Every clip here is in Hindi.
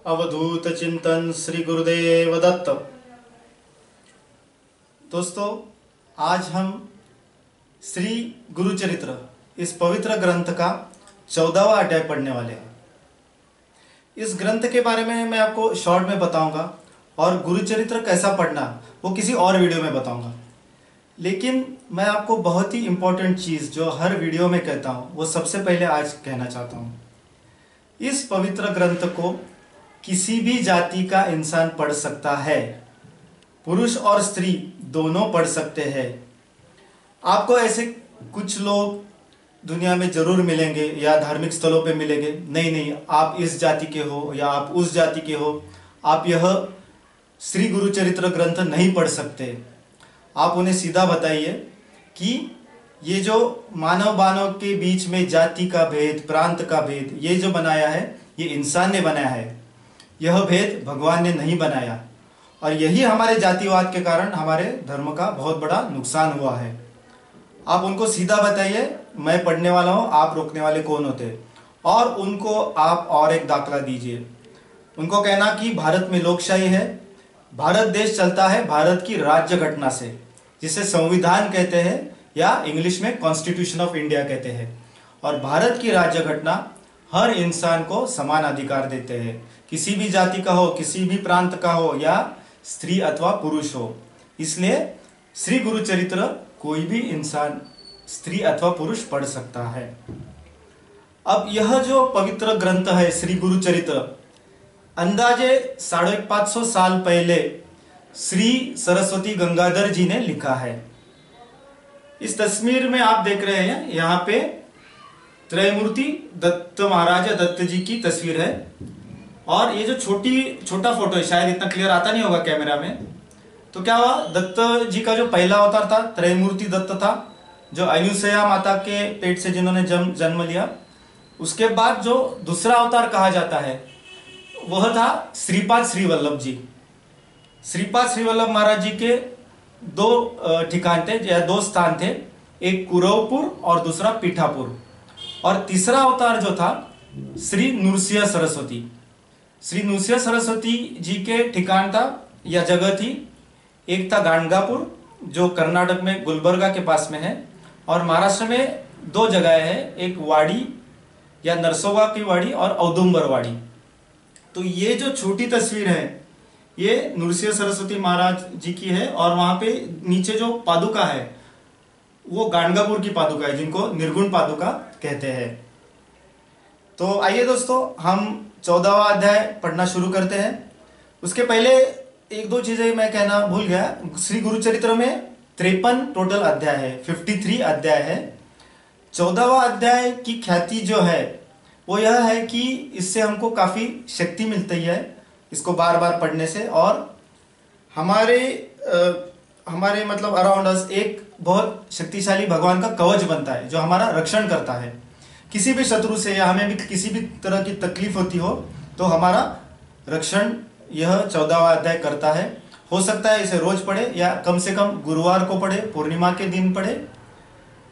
अवधूत चिंतन श्री गुरुदेव दत्त। दोस्तों, आज हम श्री गुरुचरित्र इस पवित्र ग्रंथ का 14वां अध्याय पढ़ने वाले हैं। इस ग्रंथ के बारे में मैं आपको शॉर्ट में बताऊंगा और गुरुचरित्र कैसा पढ़ना वो किसी और वीडियो में बताऊंगा। लेकिन मैं आपको बहुत ही इम्पोर्टेंट चीज़ जो हर वीडियो में कहता हूँ वो सबसे पहले आज कहना चाहता हूँ। इस पवित्र ग्रंथ को किसी भी जाति का इंसान पढ़ सकता है, पुरुष और स्त्री दोनों पढ़ सकते हैं। आपको ऐसे कुछ लोग दुनिया में जरूर मिलेंगे या धार्मिक स्थलों पे मिलेंगे, नहीं आप इस जाति के हो या आप उस जाति के हो, आप यह श्री गुरुचरित्र ग्रंथ नहीं पढ़ सकते। आप उन्हें सीधा बताइए कि ये जो मानव बानव के बीच में जाति का भेद, प्रांत का भेद, ये जो बनाया है ये इंसान ने बनाया है। यह भेद भगवान ने नहीं बनाया और यही हमारे जातिवाद के कारण हमारे धर्म का बहुत बड़ा नुकसान हुआ है। आप उनको सीधा बताइए, मैं पढ़ने वाला हूँ, आप रोकने वाले कौन होते? और उनको आप और एक दाखला दीजिए। उनको कहना कि भारत में लोकशाही है, भारत देश चलता है भारत की राज्य घटना से, जिसे संविधान कहते हैं या इंग्लिश में कॉन्स्टिट्यूशन ऑफ इंडिया कहते हैं। और भारत की राज्य घटना हर इंसान को समान अधिकार देते हैं, किसी भी जाति का हो, किसी भी प्रांत का हो या स्त्री अथवा पुरुष हो। इसलिए श्री गुरुचरित्र कोई भी इंसान, स्त्री अथवा पुरुष पढ़ सकता है। अब यह जो पवित्र ग्रंथ है श्री गुरुचरित्र, अंदाजे 550 साल पहले श्री सरस्वती गंगाधर जी ने लिखा है। इस तस्वीर में आप देख रहे हैं, यहाँ पे त्रयमूर्ति दत्त महाराज दत्त जी की तस्वीर है। और ये जो छोटा फोटो है, शायद इतना क्लियर आता नहीं होगा कैमरा में। तो क्या हुआ, दत्त जी का जो पहला अवतार था त्रयमूर्ति दत्त था, जो अनुसया माता के पेट से जिन्होंने जन्म लिया। उसके बाद जो दूसरा अवतार कहा जाता है वह था श्रीपाद श्री वल्लभ जी। श्रीपाद श्री वल्लभ महाराज जी के दो ठिकान थे या दो स्थान थे, एक कुरवपुर और दूसरा पीठापुर। और तीसरा अवतार जो था श्री नृसिंह सरस्वती। श्री नृसिंह सरस्वती जी के ठिकान था या जगह थी, एक था गाणगापुर जो कर्नाटक में गुलबर्गा के पास में है, और महाराष्ट्र में दो जगह है, एक वाड़ी या नरसोबा की वाड़ी और औदुंबर वाड़ी। तो ये जो छोटी तस्वीर है ये नृसिंह सरस्वती महाराज जी की है, और वहां पे नीचे जो पादुका है वो गाणगापुर की पादुका है, जिनको निर्गुण पादुका कहते हैं। तो आइए दोस्तों, हम 14वां अध्याय पढ़ना शुरू करते हैं। उसके पहले एक दो चीजें मैं कहना भूल गया। श्री गुरुचरित्र में 53 टोटल अध्याय है, 53 अध्याय है। 14वां अध्याय की ख्याति जो है वो यह है कि इससे हमको काफी शक्ति मिलती है इसको बार बार पढ़ने से, और हमारे मतलब अराउंड अस एक बहुत शक्तिशाली भगवान का कवच बनता है जो हमारा रक्षण करता है। किसी भी शत्रु से या हमें भी किसी भी तरह की तकलीफ होती हो तो हमारा रक्षण यह 14वां अध्याय करता है। हो सकता है इसे रोज पढ़े या कम से कम गुरुवार को पढ़े, पूर्णिमा के दिन पढ़े।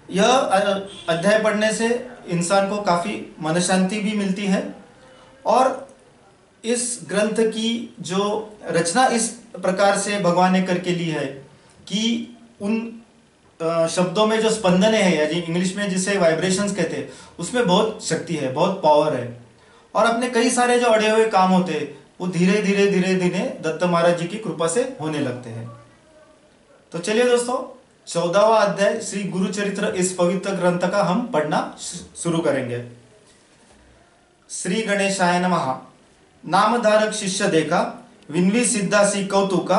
यह अध्याय पढ़ने से इंसान को काफी मन शांति भी मिलती है। और इस ग्रंथ की जो रचना इस प्रकार से भगवान ने करके ली है कि उन शब्दों में जो स्पंदने हैं या इंग्लिश में जिसे वाइब्रेशंस कहते हैं, उसमें बहुत शक्ति है, बहुत पावर है। और अपने कई सारे जो अड़े हुए काम होते हैं वो धीरे धीरे दत्त महाराज जी की कृपा से होने लगते हैं। तो चलिए दोस्तों, 14वां अध्याय श्री गुरुचरित्र इस पवित्र ग्रंथ का हम पढ़ना शुरू करेंगे। श्री गणेशाय नमः। नामधारक शिष्य देखा, विन्वी सिद्धासी कौतुका,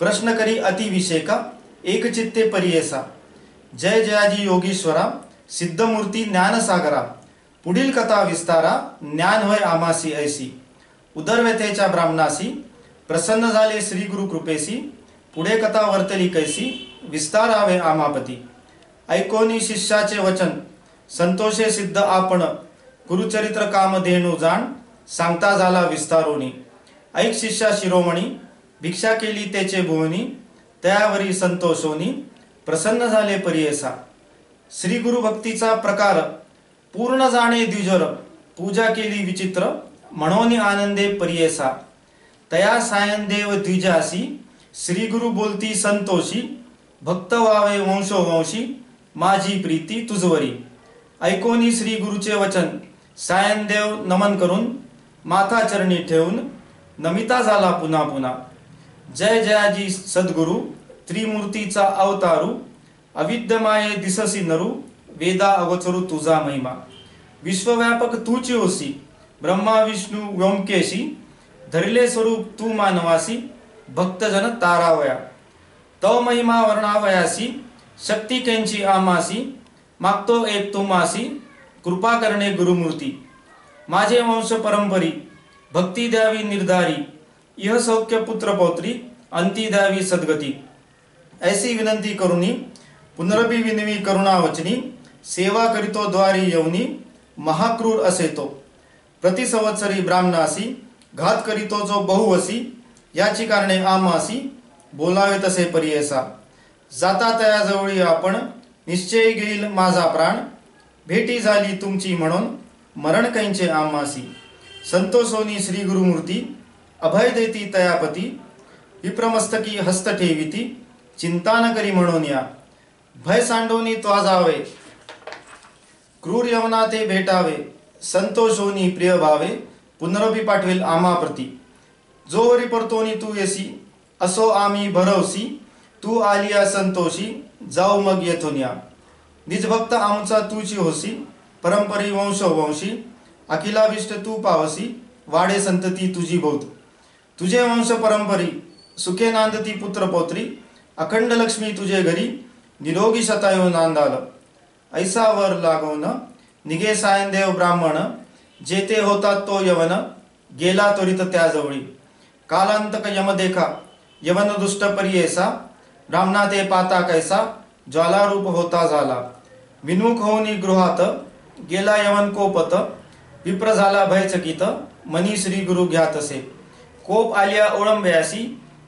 प्रश्न करी अति विषेका, एक चित्ते परियेसा। जय जयाजी योगीश्वरा, सिद्धमूर्ती ज्ञान सागरा, पुढील कथा विस्तारा, ज्ञान होय आमासी ऐसी। उदरव्यथेच्या ब्राह्मणासी, प्रसन्न झाले श्री गुरु कृपेसी, पुढे कथा वर्तली कैसी, विस्तारावे आमापती। ऐकोनी शिष्याचे वचन, संतोषे सिद्ध आपण, गुरुचरित्र कामधेनु जाण, सांगता झाला विस्तारोनी। ऐक शिष्या शिरोमणी, भिक्षा केली तेचे भुवनी, त्यावरी संतोषोनी, प्रसन्न झाले परियेसा। श्री गुरु भक्तीचा प्रकार, पूर्ण जाणे द्विजर, पूजा केली विचित्र, म्हणोनी आनंदे परियेसा, तया सायनदेव द्विजासी, श्री गुरु बोलती संतोषी, भक्त व्हावे वंशोवंशी, माझी प्रीती तुझवरी. ऐकोनी श्री गुरुचे वचन सायनदेव नमन करून, माथा चरणी ठेवून नमिता झाला पुन्हा पुन्हा. जय जयाजी सद्गुरु, त्रिमूर्तीचा अवतारू, अविद्यमाये दिससी नरू, वेदा अवचरू तुझा महिमा. विश्वव्यापक तूची होसी, ब्रह्मा विष्णू व्योमकेशी, धरिले स्वरूप तू मानवासी, भक्तजन तारावया. तव महिमा वर्णावयासी, शक्ती केंची आमासी, मागतो एक तुमासी, कृपा करणे गुरुमूर्ती. माझे वंश परंपरी, भक्ती द्यावी निर्धारी, इह सौख्य पुत्र पौत्री, अंती द्यावी सद्गती. ऐसी विनंती करुणी, पुनरपी विनवी करुणावचनी, सेवा करीतो द्वारी येऊनी, महाक्रूर असे तो. प्रतिसंवत्सरी ब्राह्मणासी, घात करीतो जो बहुवसी, याची कारणे आमासी, बोलावे तसे परियेसा. जाता तया जवळी आपण, निश्चय घेईल माझा प्राण, भेटी झाली तुमची म्हणून, मरण कैंचे आमासी. संतोषोनी श्री गुरुमूर्ती, अभय देती तयापती, विप्रमस्तकी हस्त ठेविती, चिंता न करी म्हणून या. भय सांडोनी त्वा जावे, क्रूर यवना ते भेटावे, संतोषोनी प्रिय भावे, पुनरपी पाठवेल आम्हाप्रती. जोवरी परतोनी तू येसी, असो आम्ही भरवसी, तू आलिया संतोषी, जाऊ मग येथून या. निजभक्त आमचा तूची होसी, परंपरी वंशोवंशी, अखिलाभिष्ट तू पावसी, वाडे संतती तुझी बहुत. तुझे वंश परंपरी, सुखे नांदती पुत्र पौत्री, अखंड लक्ष्मी तुझे घरी, निरोगी शतायू नांदाल. ऐसा वर लागवण, निघे सायनदेव ब्राह्मण, जेते होता तो यवन, गेला त्वरित त्याजवळी. कालांतक यम देखा, यवन दुष्ट परियेसा, ब्राह्मणा ते पाता कैसा, ज्वालारूप होता झाला. विन्मुख होऊनी गृहात, गेला यवन कोपत, विप्र झाला भयचकित, मनी श्री गुरु घ्यातसे. कोप आलिया ओळंबयासी,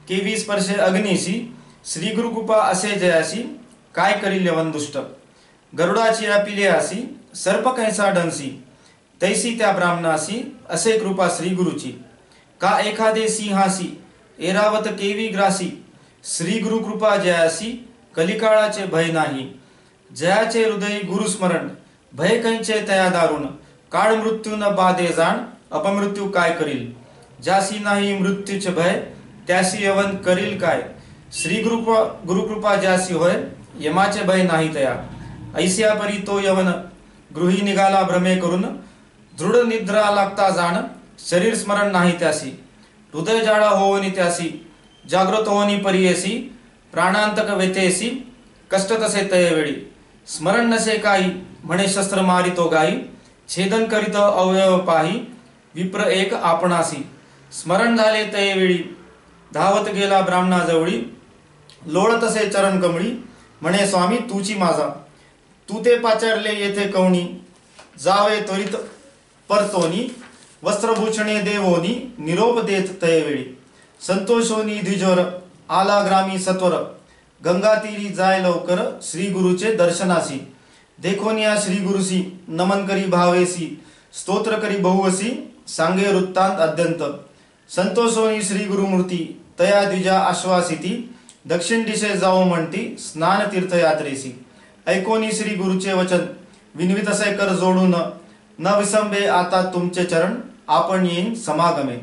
केवी स्पर्शे अग्निसी, श्री गुरुकृपा असे जयासी, काय करील यवन दुष्ट. गरुडाची अपिले आसी, सर्प कैसा डंसी, तैसी त्या ब्राह्मणासी, असे कृपा श्री गुरुची. का एखादे सिंहासी, एरावत केवी ग्रासी, श्री गुरुकृपा जयासी, कलिकाळाचे भय नाही. जयाचे हृदय गुरुस्मरण, भय कैंचे तया दारुण, काळ मृत्यू न बाधे जाण, अपमृत्यू काय करील. ज्यासी नाही मृत्यूचे भय, त्यासी यवन करील काय. श्री गुरुकृपा ज्यासी होय, यमाचे भय नाही तया. ऐसिया परी तो यवन, गृही निघाला भ्रमे करून, दृढ निद्रा लागता जाण, शरीर स्मरण नाही त्यासी. हृदय जाळा होवनी त्यासी, जागृत होवनी परियेसी, प्राणांतक वेतेसी, कष्ट तसे तयवेळी. स्मरण नसे काही, म्हणे शस्त्र मारितो गाई, छेदन करीत अवयव पाही, विप्र एक आपणासी. स्मरण झाले तयवेळी, धावत गेला ब्राह्मणाजवळी, लोळ तसे चरण कमळी, म्हणे स्वामी तूची माझा. तू ते पाचरले येथे कवणी, जावे त्वरित परतोनी, वस्त्रभूषणे देवोनी, निरोप देत तयवेळी. संतोषोनी द्विजवर, आला ग्रामी सत्वर, गंगा तीरी जाय लवकर, श्री गुरुचे दर्शनासी. देखोनिया श्री गुरुसी, नमन करी भावेसी, स्तोत्र करी बहुवसी, सांगे वृत्तांत अद्यंत. संतोषोनी श्री गुरुमूर्ती, तया द्विजा आश्वासिती, दक्षिण दिशे जाऊ म्हणती, स्नान तीर्थयात्रेसी. ऐकोनी श्री गुरुचे वचन, विनवितसे कर जोडून, न विसंबे आता तुमचे चरण, आपण येईन समागमे.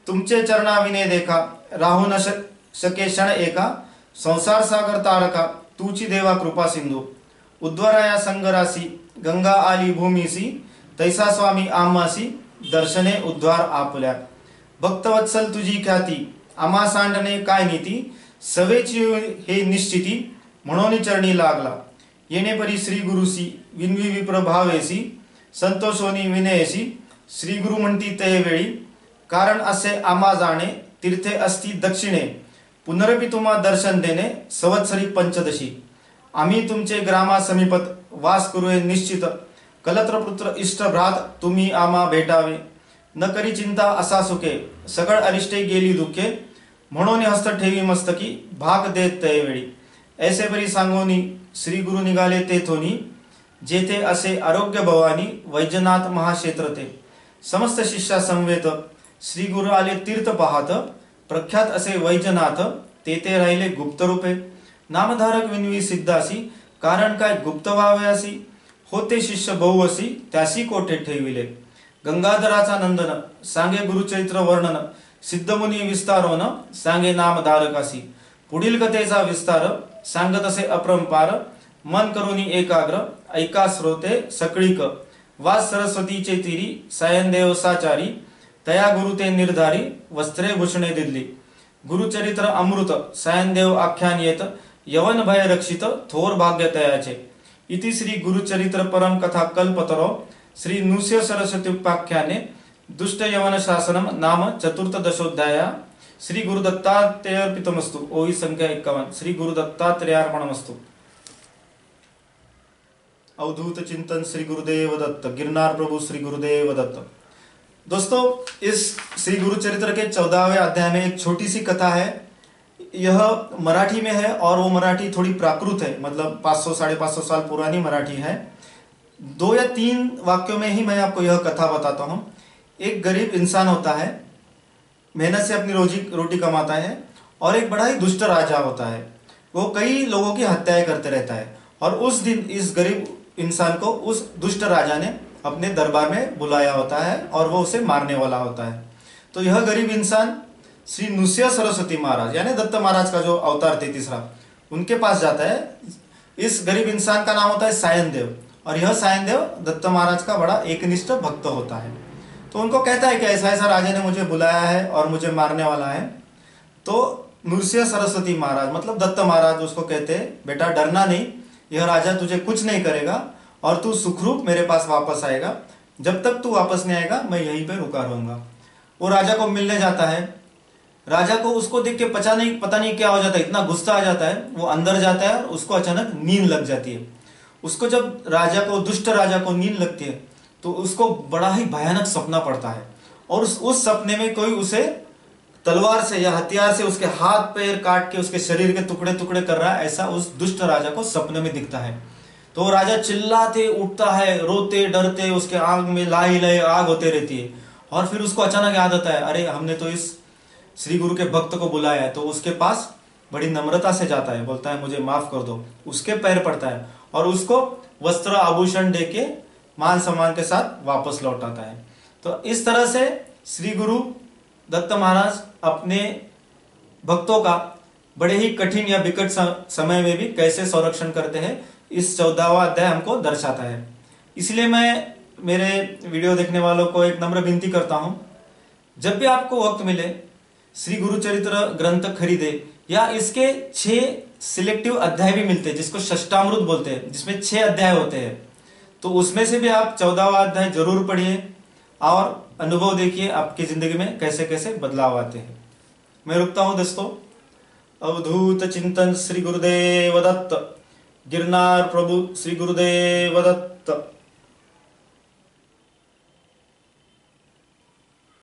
तुमचे चरणाविने देखा, राहू न शके क्षण एका, संसार सागर तारका, तूची देवा कृपा सिंधू. उद्वराया संगरासी, गंगा आली भूमीसी, तैसा स्वामी आम्हासी, दर्शने उद्वार आपल्या. भक्तवत्सल तुझी ख्याती, आम्हा सांडणे काय नीती, सवेची हे निश्चिती, म्हणून चरणी लागला. येणे परी श्री गुरुसी, विनवी विप्र भावेसी, संतोषोनी विनयसी, श्री गुरु म्हणती ते वेळी, कारण असे आम्हा जाणे, तीर्थे असती दक्षिणे, पुनरपी तुम्हा दर्शन देणे, संवत्सरी पंचदशी. आम्ही तुमचे ग्रामा समीपत, वास करूये निश्चित, कलत्रपुत्र इष्ट भ्रात तुम्ही आम्हा भेटावे. न करी चिंता असा सुखे, सगळ अरिष्टे गेली दुःखे, म्हणून हस्त ठेवी मस्तकी, भाग देत तयवेळी. ऐसे परी सांगोनी श्री गुरु निघाले तेथोनी, जेथे असे आरोग्य भवानी, वैजनाथ महाक्षेत्र ते. समस्त शिष्या समवेत श्री गुरु आले तीर्थ पाहत, प्रख्यात असे वैजनाथ ते राहिले गुप्त रूपे, नामधारक विनवी सिद्धासी कारण काय गुप्त व्हावयासी, होते शिष्य बहुवसी त्यासी कोठे ठेविले, गंगाधराचा नंदन सांगे गुरुचरित्र वर्णन, सिद्धमुनी विस्तारोन सांगे नामधारकासी, पुढील कथेचा विस्तार सांगत असे अपरंपार, मन करुनी एकाग्र ऐका श्रोते सकळीक, वास सरस्वतीचे तीरी सायनदेव साचारी, तया गुरु ते निर्धारी वस्त्रे भूषणे दिल्ली, गुरुचरित्र अमृत सायनदेव आख्यान येत, यवन भय रक्षित थोर भाग्य तयाचे, इति श्री गुरुचरित्र परम कथा कल्पतरो श्री नृसिंह सरस्वती उपाख्याने दुष्ट यवन शासनम नाम चतुर्थदशोध्याय। श्री गुरुदत्तात्रेयार्पितमस्तु। ओहि संख्या 51। श्री गुरुदत्तात्रेयार्पणमस्तु। अवधूत चिंतन श्री गुरुदेव दत्त। गिरनार प्रभु श्री गुरुदेव दत्त। दोस्तों, इस श्री गुरुचरित्र के 14वें अध्याय में एक छोटी सी कथा है। यह मराठी में है और वो मराठी थोड़ी प्राकृत है, मतलब 500 550 साल पुरानी मराठी है। 2 या 3 वाक्यों में ही मैं आपको यह कथा बताता हूँ। एक गरीब इंसान होता है, मेहनत से अपनी रोटी कमाता है, और एक बड़ा ही दुष्ट राजा होता है। वो कई लोगों की हत्याएं करते रहता है, और उस दिन इस गरीब इंसान को उस दुष्ट राजा ने अपने दरबार में बुलाया होता है और वो उसे मारने वाला होता है। तो यह गरीब इंसान श्री नृसिंह सरस्वती महाराज यानी दत्त महाराज का जो अवतार थे तीसरा, उनके पास जाता है। इस गरीब इंसान का नाम होता है सायनदेव, और यह सायनदेव दत्त महाराज का बड़ा एकनिष्ठ भक्त होता है। तो उनको कहता है कि ऐसा ऐसा राजा ने मुझे बुलाया है और मुझे मारने वाला है। तो नृसिंह सरस्वती महाराज मतलब दत्त महाराज उसको कहते हैं, बेटा डरना नहीं, यह राजा तुझे कुछ नहीं करेगा और तू सुखरूप मेरे पास वापस आएगा। जब तक तू वापस नहीं आएगा मैं यहीं पे रुका रहूंगा। वो राजा को मिलने जाता है। राजा को उसको देख के पता नहीं क्या हो जाता है, इतना गुस्सा आ जाता है। वो अंदर जाता है और उसको अचानक नींद लग जाती है। उसको जब दुष्ट राजा को नींद लगती है तो उसको बड़ा ही भयानक सपना पड़ता है, और उस सपने में कोई उसे तलवार से या हथियार से उसके हाथ पैर काट के उसके शरीर के टुकड़े टुकड़े कर रहा है, ऐसा उस दुष्ट राजा को सपने में दिखता है। तो राजा चिल्लाते उठता है, रोते डरते, उसके आग में लाई लाई आग होते रहती है। और फिर उसको अचानक याद आता है, अरे हमने तो इस श्री गुरु के भक्त को बुलाया है। तो उसके पास बड़ी नम्रता से जाता है, बोलता है मुझे माफ कर दो, उसके पैर पड़ता है और उसको वस्त्र आभूषण देके मान सम्मान के साथ वापस लौटाता है। तो इस तरह से श्री गुरु दत्त महाराज अपने भक्तों का बड़े ही कठिन या विकट समय में भी कैसे संरक्षण करते हैं, इस 14वां अध्याय हमको दर्शाता है। इसलिए मैं मेरे वीडियो देखने वालों को एक नम्र विनती करता हूं, जब भी आपको वक्त मिले श्री गुरुचरित्र ग्रंथ खरीदे, या इसके 6 सिलेक्टिव अध्याय भी मिलते हैं जिसको षष्टामृत बोलते हैं, जिसमें 6 अध्याय होते हैं। तो उसमें से भी आप 14वां अध्याय जरूर पढ़िए और अनुभव देखिए आपकी जिंदगी में कैसे कैसे बदलाव आते हैं। मैं रुकता हूं दोस्तों। अवधूत चिंतन श्री गुरुदेव दत्त। गिरनार प्रभु श्री गुरुदेव दत्त।